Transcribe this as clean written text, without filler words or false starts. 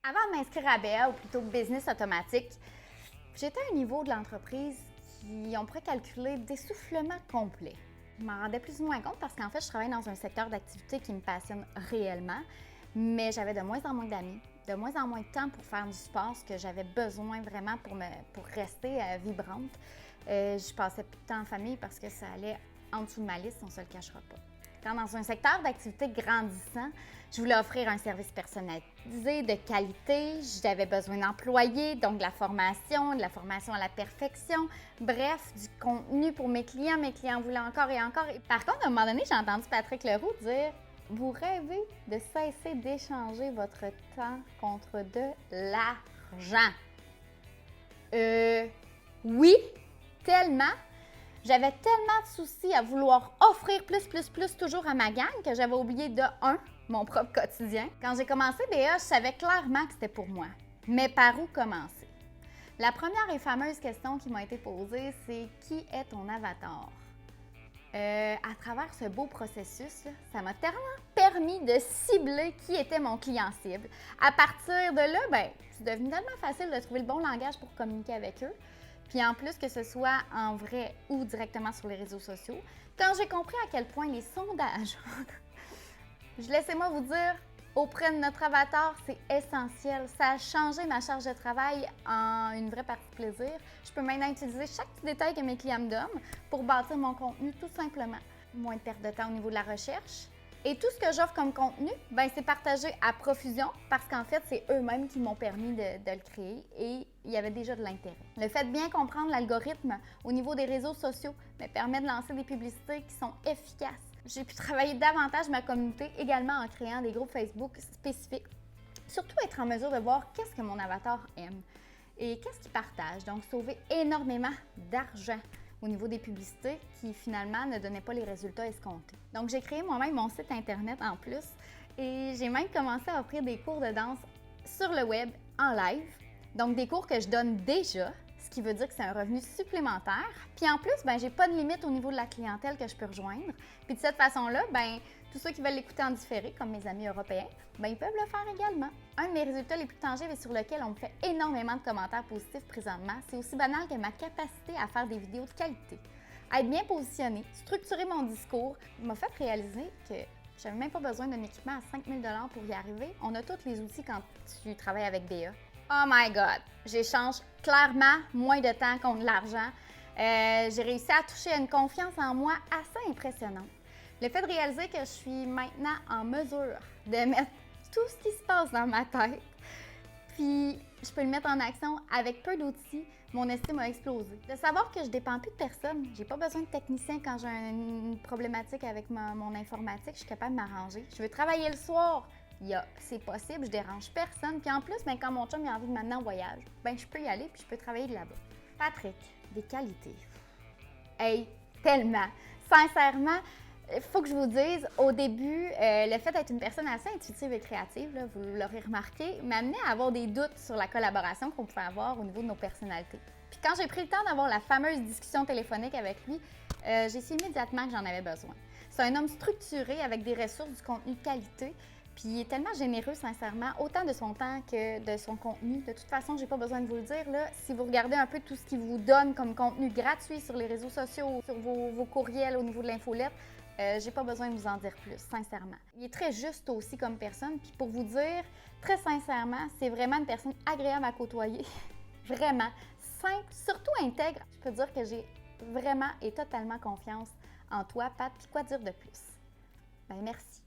Avant de m'inscrire à BA, ou plutôt Business Automatique, j'étais à un niveau de l'entreprise qui, on pourrait calculer, d'essoufflement complet. Je m'en rendais plus ou moins compte parce qu'en fait, je travaille dans un secteur d'activité qui me passionne réellement, mais j'avais de moins en moins d'amis, de moins en moins de temps pour faire du sport, ce que j'avais besoin vraiment pour rester vibrante. Je passais plus de temps en famille parce que ça allait en dessous de ma liste, on ne se le cachera pas. Quand dans un secteur d'activité grandissant, je voulais offrir un service personnalisé, de qualité, j'avais besoin d'employés, donc de la formation à la perfection, bref, du contenu pour mes clients voulaient encore et encore. Et par contre, à un moment donné, j'ai entendu Patrick Leroux dire « Vous rêvez de cesser d'échanger votre temps contre de l'argent. » Oui, tellement. J'avais tellement de soucis à vouloir offrir plus toujours à ma gang que j'avais oublié de mon propre quotidien. Quand j'ai commencé BA, je savais clairement que c'était pour moi. Mais par où commencer? La première et fameuse question qui m'a été posée, c'est qui est ton avatar? À travers ce beau processus, ça m'a tellement permis de cibler qui était mon client cible. À partir de là, c'est devenu tellement facile de trouver le bon langage pour communiquer avec eux. Puis en plus, que ce soit en vrai ou directement sur les réseaux sociaux, quand j'ai compris à quel point les sondages, laissez-moi vous dire, auprès de notre avatar, c'est essentiel. Ça a changé ma charge de travail en une vraie partie plaisir. Je peux maintenant utiliser chaque petit détail que mes clients me donnent pour bâtir mon contenu tout simplement. Moins de perte de temps au niveau de la recherche. Et tout ce que j'offre comme contenu, c'est partagé à profusion parce qu'en fait, c'est eux-mêmes qui m'ont permis de le créer et il y avait déjà de l'intérêt. Le fait de bien comprendre l'algorithme au niveau des réseaux sociaux me permet de lancer des publicités qui sont efficaces. J'ai pu travailler davantage ma communauté également en créant des groupes Facebook spécifiques. Surtout être en mesure de voir qu'est-ce que mon avatar aime et qu'est-ce qu'il partage. Donc, sauver énormément d'argent au niveau des publicités qui finalement ne donnaient pas les résultats escomptés. Donc, j'ai créé moi-même mon site Internet en plus et j'ai même commencé à offrir des cours de danse sur le web en live. Donc, des cours que je donne déjà, ce qui veut dire que c'est un revenu supplémentaire. Puis en plus, j'ai pas de limite au niveau de la clientèle que je peux rejoindre. Puis de cette façon-là, tous ceux qui veulent l'écouter en différé, comme mes amis européens, ils peuvent le faire également. Un de mes résultats les plus tangibles et sur lequel on me fait énormément de commentaires positifs présentement, c'est aussi banal que ma capacité à faire des vidéos de qualité. À être bien positionnée, structurer mon discours, m'a fait réaliser que j'avais même pas besoin d'un équipement à 5 000 $ pour y arriver. On a tous les outils quand tu travailles avec BA. Oh my God! J'échange clairement moins de temps contre l'argent. J'ai réussi à toucher à une confiance en moi assez impressionnante. Le fait de réaliser que je suis maintenant en mesure de mettre tout ce qui se passe dans ma tête, puis je peux le mettre en action avec peu d'outils, mon estime a explosé. De savoir que je ne dépends plus de personne, j'ai pas besoin de technicien quand j'ai une problématique avec mon informatique, je suis capable de m'arranger. Je veux travailler le soir, c'est possible, je dérange personne. Puis en plus, quand mon chum a envie de m'amener en voyage, je peux y aller puis je peux travailler de là-bas. Patrick, des qualités. Hey, tellement! Sincèrement, il faut que je vous dise, au début, le fait d'être une personne assez intuitive et créative, là, vous l'aurez remarqué, m'amenait à avoir des doutes sur la collaboration qu'on pouvait avoir au niveau de nos personnalités. Puis quand j'ai pris le temps d'avoir la fameuse discussion téléphonique avec lui, j'ai su immédiatement que j'en avais besoin. C'est un homme structuré avec des ressources, du contenu de qualité, puis il est tellement généreux, sincèrement, autant de son temps que de son contenu. De toute façon, j'ai pas besoin de vous le dire, là. Si vous regardez un peu tout ce qu'il vous donne comme contenu gratuit sur les réseaux sociaux, sur vos courriels au niveau de l'infolette, j'ai pas besoin de vous en dire plus, sincèrement. Il est très juste aussi comme personne, puis pour vous dire, très sincèrement, c'est vraiment une personne agréable à côtoyer. Vraiment. Simple, surtout intègre. Je peux dire que j'ai vraiment et totalement confiance en toi, Pat, puis quoi dire de plus? Merci.